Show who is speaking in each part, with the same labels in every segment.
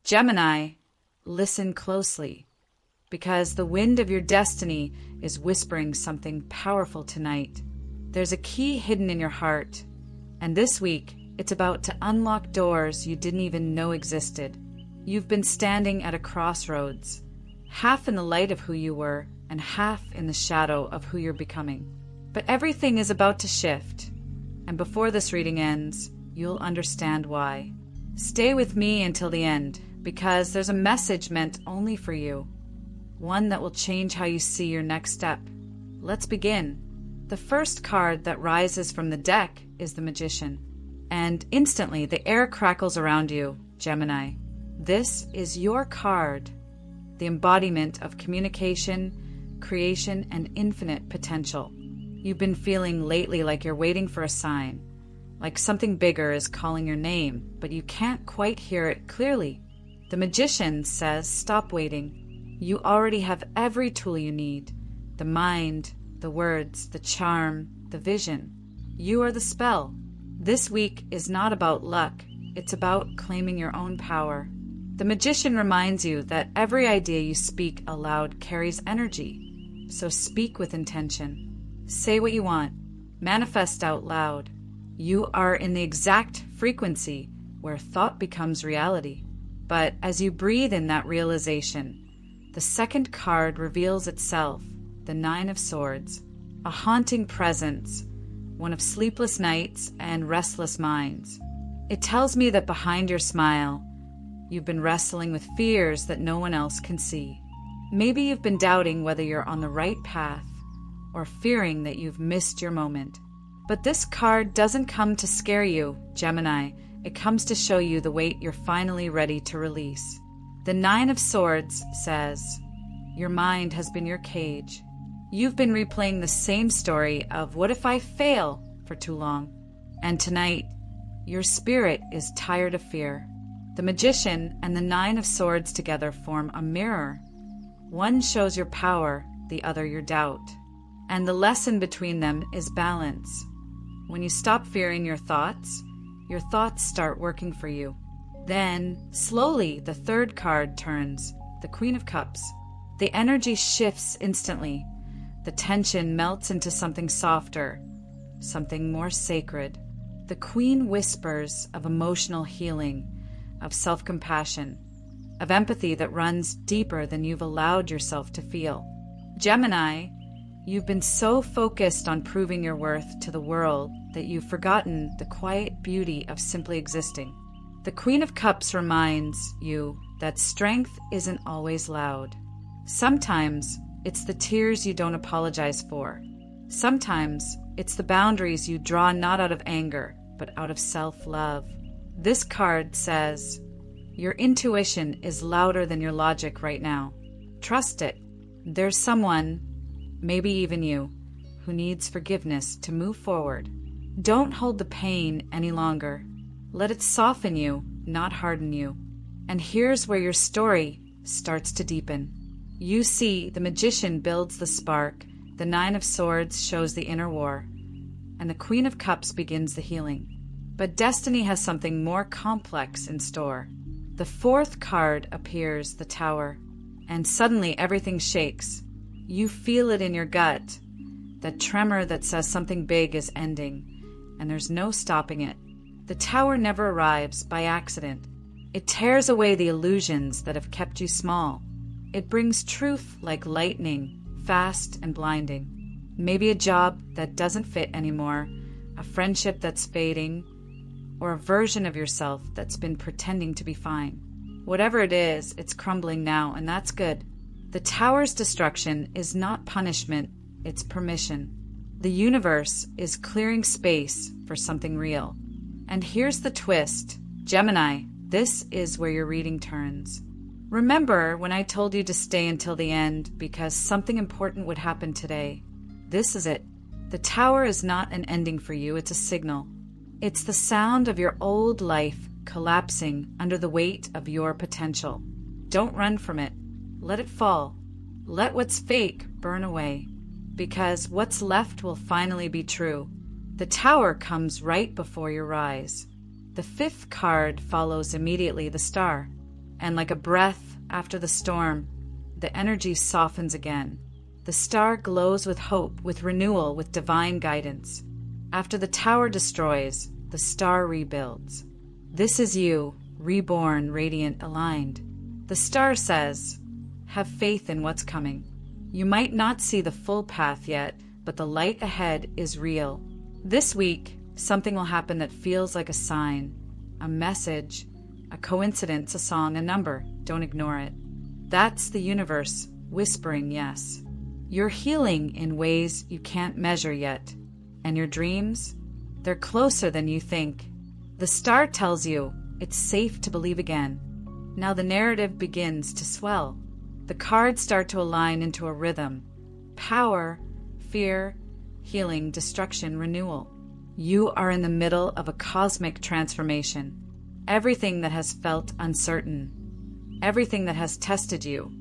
Speaker 1: Gemini, listen closely, because the wind of your destiny is whispering something powerful tonight. There's a key hidden in your heart, and this week it's about to unlock doors you didn't even know existed. You've been standing at a crossroads, half in the light of who you were and half in the shadow of who you're becoming. But everything is about to shift, and before this reading ends, you'll understand why. Stay with me until the end, because there's a message meant only for you, one that will change how you see your next step. Let's begin. The first card that rises from the deck is the Magician, and instantly the air crackles around you, Gemini. This is your card, the embodiment of communication, creation, and infinite potential. You've been feeling lately like you're waiting for a sign, like something bigger is calling your name, but you can't quite hear it clearly. The Magician says, stop waiting. You already have every tool you need. The mind, the words, the charm, the vision. You are the spell. This week is not about luck. It's about claiming your own power. The Magician reminds you that every idea you speak aloud carries energy. So speak with intention. Say what you want. Manifest out loud. You are in the exact frequency where thought becomes reality. But as you breathe in that realization, the second card reveals itself, the Nine of Swords, a haunting presence, one of sleepless nights and restless minds. It tells me that behind your smile, you've been wrestling with fears that no one else can see. Maybe you've been doubting whether you're on the right path or fearing that you've missed your moment. But this card doesn't come to scare you, Gemini. It comes to show you the weight you're finally ready to release. The Nine of Swords says, your mind has been your cage. You've been replaying the same story of what if I fail for too long. And tonight, your spirit is tired of fear. The Magician and the Nine of Swords together form a mirror. One shows your power, the other your doubt. And the lesson between them is balance. When you stop fearing your thoughts start working for you. Then, slowly, the third card turns, the Queen of Cups. The energy shifts instantly. The tension melts into something softer, something more sacred. The Queen whispers of emotional healing, of self-compassion, of empathy that runs deeper than you've allowed yourself to feel. Gemini, you've been so focused on proving your worth to the world that you've forgotten the quiet beauty of simply existing. The Queen of Cups reminds you that strength isn't always loud. Sometimes it's the tears you don't apologize for. Sometimes it's the boundaries you draw not out of anger, but out of self-love. This card says, your intuition is louder than your logic right now. Trust it. There's someone, maybe even you, who needs forgiveness to move forward. Don't hold the pain any longer. Let it soften you, not harden you. And here's where your story starts to deepen. You see, the Magician builds the spark, the Nine of Swords shows the inner war, and the Queen of Cups begins the healing. But destiny has something more complex in store. The fourth card appears, the Tower, and suddenly everything shakes. You feel it in your gut, that tremor that says something big is ending, and there's no stopping it. The Tower never arrives by accident. It tears away the illusions that have kept you small. It brings truth like lightning, fast and blinding. Maybe a job that doesn't fit anymore, a friendship that's fading, or a version of yourself that's been pretending to be fine. Whatever it is, it's crumbling now, and that's good. The Tower's destruction is not punishment, it's permission. The universe is clearing space for something real. And here's the twist. Gemini, this is where your reading turns. Remember when I told you to stay until the end because something important would happen today? This is it. The Tower is not an ending for you, it's a signal. It's the sound of your old life collapsing under the weight of your potential. Don't run from it. Let it fall. Let what's fake burn away. Because what's left will finally be true. The Tower comes right before your rise. The fifth card follows immediately, the Star. And like a breath after the storm, the energy softens again. The star glows with hope, with renewal, with divine guidance. After the tower destroys, the star rebuilds. This is you, reborn, radiant, aligned. The star says, have faith in what's coming. You might not see the full path yet, but the light ahead is real. This week, something will happen that feels like a sign, a message, a coincidence, a song, a number. Don't ignore it. That's the universe whispering yes. You're healing in ways you can't measure yet. And your dreams? They're closer than you think. The star tells you it's safe to believe again. Now the narrative begins to swell. The cards start to align into a rhythm. Power, fear, healing, destruction, renewal. You are in the middle of a cosmic transformation. Everything that has felt uncertain, everything that has tested you,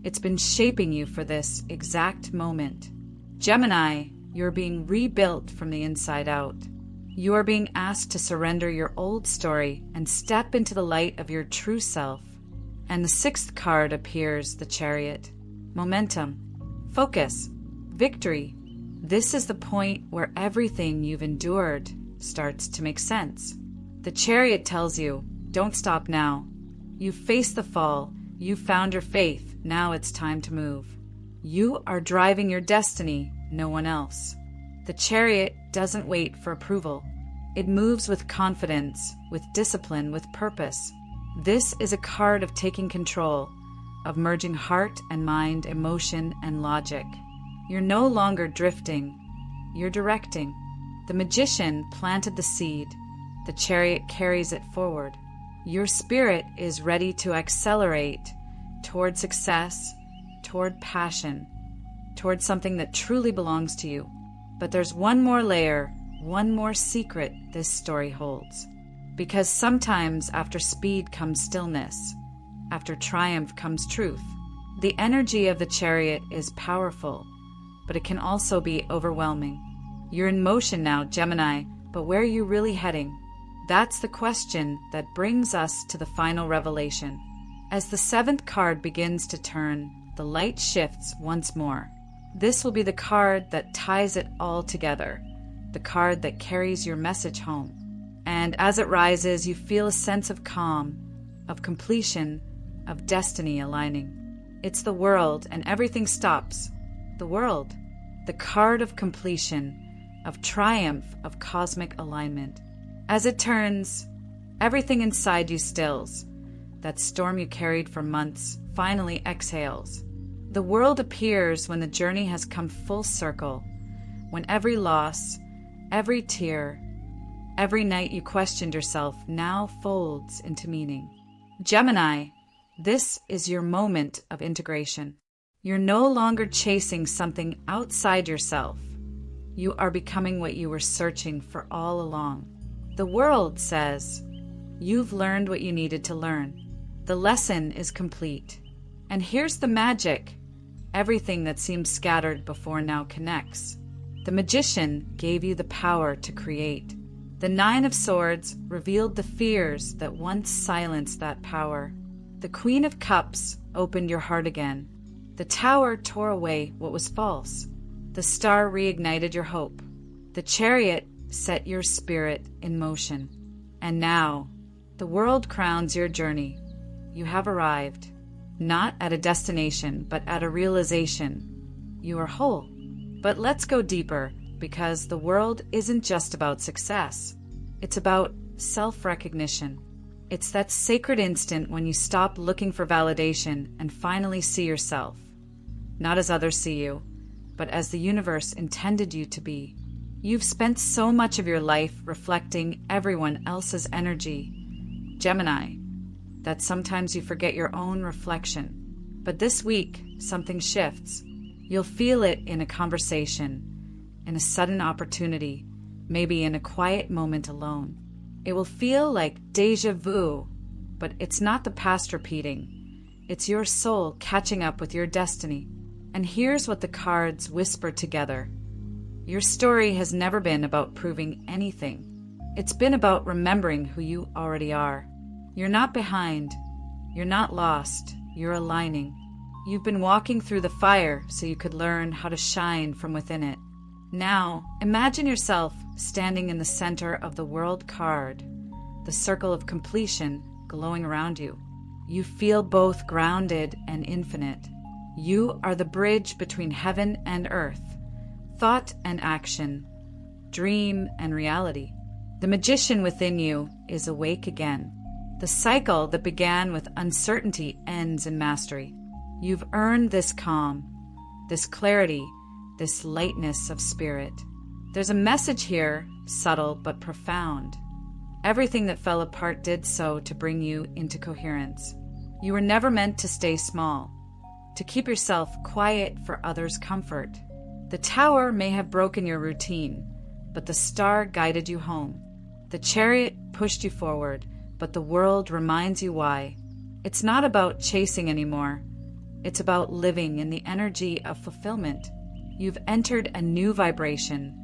Speaker 1: it's been shaping you for this exact moment. Gemini, you're being rebuilt from the inside out. You are being asked to surrender your old story and step into the light of your true self. And the sixth card appears, the Chariot. Momentum, focus, victory. This is the point where everything you've endured starts to make sense. The Chariot tells you, don't stop now. You've faced the fall, you've found your faith, now it's time to move. You are driving your destiny, no one else. The Chariot doesn't wait for approval. It moves with confidence, with discipline, with purpose. This is a card of taking control, of merging heart and mind, emotion and logic. You're no longer drifting, you're directing. The Magician planted the seed. The Chariot carries it forward. Your spirit is ready to accelerate toward success, toward passion, toward something that truly belongs to you. But there's one more layer, one more secret this story holds. Because sometimes after speed comes stillness, after triumph comes truth. The energy of the Chariot is powerful, but it can also be overwhelming. You're in motion now, Gemini, but where are you really heading? That's the question that brings us to the final revelation. As the seventh card begins to turn, the light shifts once more. This will be the card that ties it all together, the card that carries your message home. And as it rises, you feel a sense of calm, of completion, of destiny aligning. It's the world, and everything stops. The world, the card of completion, of triumph, of cosmic alignment. As it turns, everything inside you stills. That storm you carried for months finally exhales. The world appears when the journey has come full circle, when every loss, every tear, every night you questioned yourself now folds into meaning. Gemini, this is your moment of integration. You're no longer chasing something outside yourself. You are becoming what you were searching for all along. The world says, you've learned what you needed to learn. The lesson is complete. And here's the magic. Everything that seemed scattered before now connects. The Magician gave you the power to create. The Nine of Swords revealed the fears that once silenced that power. The Queen of Cups opened your heart again. The Tower tore away what was false. The Star reignited your hope. The Chariot set your spirit in motion. And now, the world crowns your journey. You have arrived, not at a destination, but at a realization. You are whole. But let's go deeper, because the world isn't just about success. It's about self-recognition. It's that sacred instant when you stop looking for validation and finally see yourself. Not as others see you, but as the universe intended you to be. You've spent so much of your life reflecting everyone else's energy, Gemini, that sometimes you forget your own reflection. But this week, something shifts. You'll feel it in a conversation, in a sudden opportunity, maybe in a quiet moment alone. It will feel like déjà vu, but it's not the past repeating. It's your soul catching up with your destiny. And here's what the cards whisper together. Your story has never been about proving anything. It's been about remembering who you already are. You're not behind. You're not lost, you're aligning. You've been walking through the fire so you could learn how to shine from within it. Now, imagine yourself standing in the center of the world card, the circle of completion glowing around you. You feel both grounded and infinite. You are the bridge between heaven and earth, thought and action, dream and reality. The magician within you is awake again. The cycle that began with uncertainty ends in mastery. You've earned this calm, this clarity, this lightness of spirit. There's a message here, subtle but profound. Everything that fell apart did so to bring you into coherence. You were never meant to stay small, to keep yourself quiet for others' comfort. The tower may have broken your routine, but the star guided you home. The chariot pushed you forward, but the world reminds you why. It's not about chasing anymore. It's about living in the energy of fulfillment. You've entered a new vibration,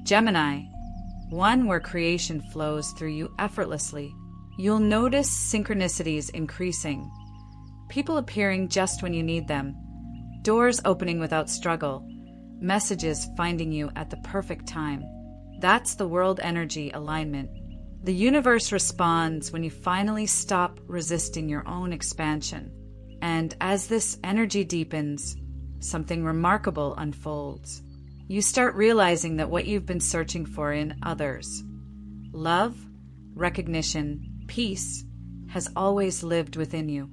Speaker 1: Gemini, one where creation flows through you effortlessly. You'll notice synchronicities increasing, people appearing just when you need them, doors opening without struggle, messages finding you at the perfect time. That's the world energy alignment. The universe responds when you finally stop resisting your own expansion. And as this energy deepens, something remarkable unfolds. You start realizing that what you've been searching for in others, love, recognition, peace, has always lived within you.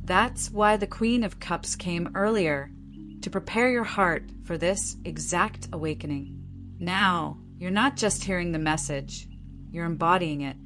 Speaker 1: That's why the Queen of Cups came earlier, to prepare your heart for this exact awakening. Now, you're not just hearing the message, you're embodying it.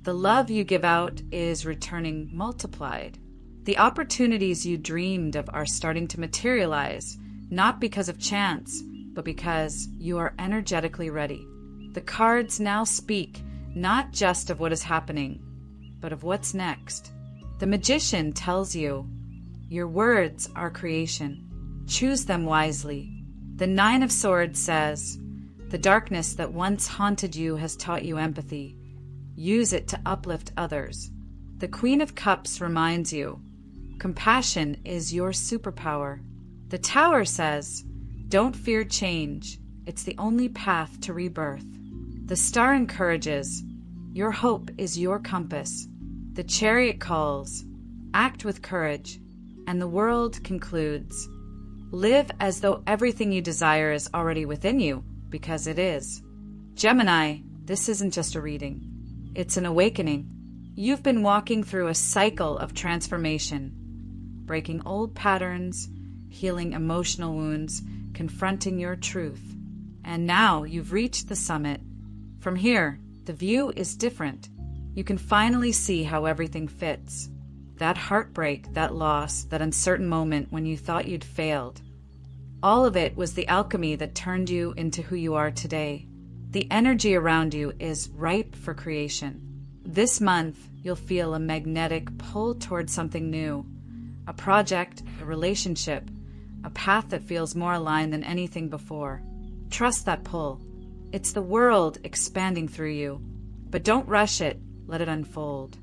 Speaker 1: The love you give out is returning multiplied. The opportunities you dreamed of are starting to materialize, not because of chance, but because you are energetically ready. The cards now speak not just of what is happening, but of what's next. The magician tells you, your words are creation. Choose them wisely. The Nine of Swords says, the darkness that once haunted you has taught you empathy. Use it to uplift others. The Queen of Cups reminds you, compassion is your superpower. The Tower says, don't fear change. It's the only path to rebirth. The Star encourages, your hope is your compass. The Chariot calls, act with courage. And the World concludes, live as though everything you desire is already within you, because it is. Gemini, this isn't just a reading. It's an awakening. You've been walking through a cycle of transformation, breaking old patterns, healing emotional wounds, confronting your truth. And now you've reached the summit. From here, the view is different. You can finally see how everything fits. That heartbreak, that loss, that uncertain moment when you thought you'd failed. All of it was the alchemy that turned you into who you are today. The energy around you is ripe for creation. This month, you'll feel a magnetic pull towards something new. A project, a relationship, a path that feels more aligned than anything before. Trust that pull. It's the world expanding through you. But don't rush it, let it unfold.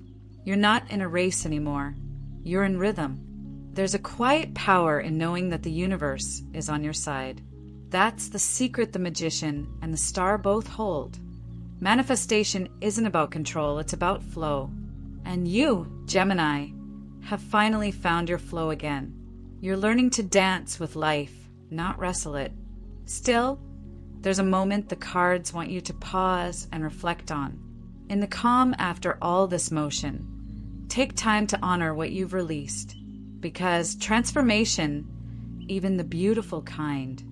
Speaker 1: You're not in a race anymore. You're in rhythm. There's a quiet power in knowing that the universe is on your side. That's the secret the magician and the star both hold. Manifestation isn't about control, it's about flow. And you, Gemini, have finally found your flow again. You're learning to dance with life, not wrestle it. Still, there's a moment the cards want you to pause and reflect on. In the calm after all this motion, take time to honor what you've released. Because transformation, even the beautiful kind,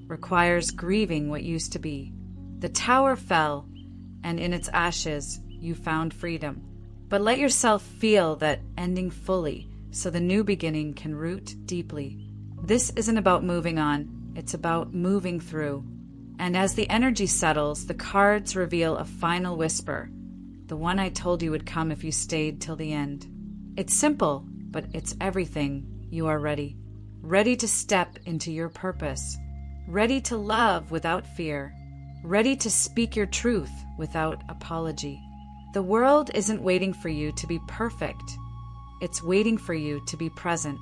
Speaker 1: requires grieving what used to be. The tower fell, and in its ashes, you found freedom. But let yourself feel that ending fully, so the new beginning can root deeply. This isn't about moving on, it's about moving through. And as the energy settles, the cards reveal a final whisper, the one I told you would come if you stayed till the end. It's simple, but it's everything. You are ready. Ready to step into your purpose. Ready to love without fear. Ready to speak your truth without apology. The world isn't waiting for you to be perfect. It's waiting for you to be present.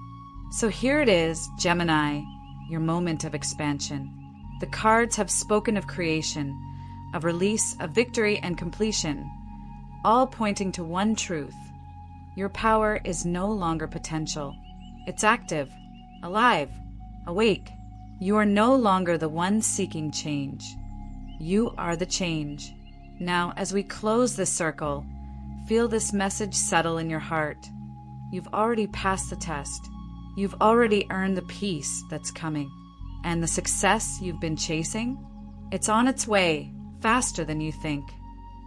Speaker 1: So here it is, Gemini, your moment of expansion. The cards have spoken of creation, of release, of victory and completion, all pointing to one truth. Your power is no longer potential. It's active, alive, awake. You are no longer the one seeking change. You are the change. Now, as we close this circle, feel this message settle in your heart. You've already passed the test. You've already earned the peace that's coming. And the success you've been chasing, it's on its way, faster than you think.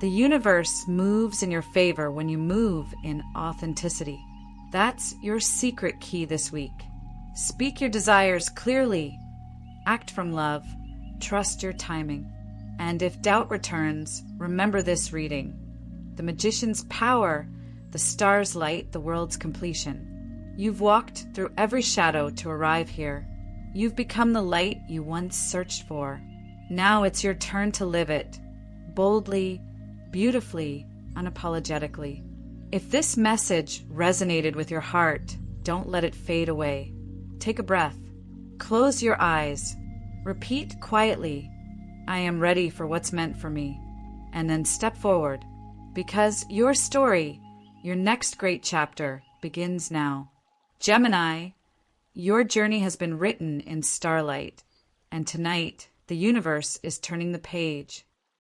Speaker 1: The universe moves in your favor when you move in authenticity. That's your secret key this week. Speak your desires clearly. Act from love. Trust your timing. And if doubt returns, remember this reading. The magician's power, the star's light, the world's completion. You've walked through every shadow to arrive here. You've become the light you once searched for. Now it's your turn to live it, boldly, beautifully, unapologetically. If this message resonated with your heart, don't let it fade away. Take a breath. Close your eyes. Repeat quietly, I am ready for what's meant for me. And then step forward, because your story, your next great chapter, begins now. Gemini, your journey has been written in starlight, and tonight the universe is turning the page.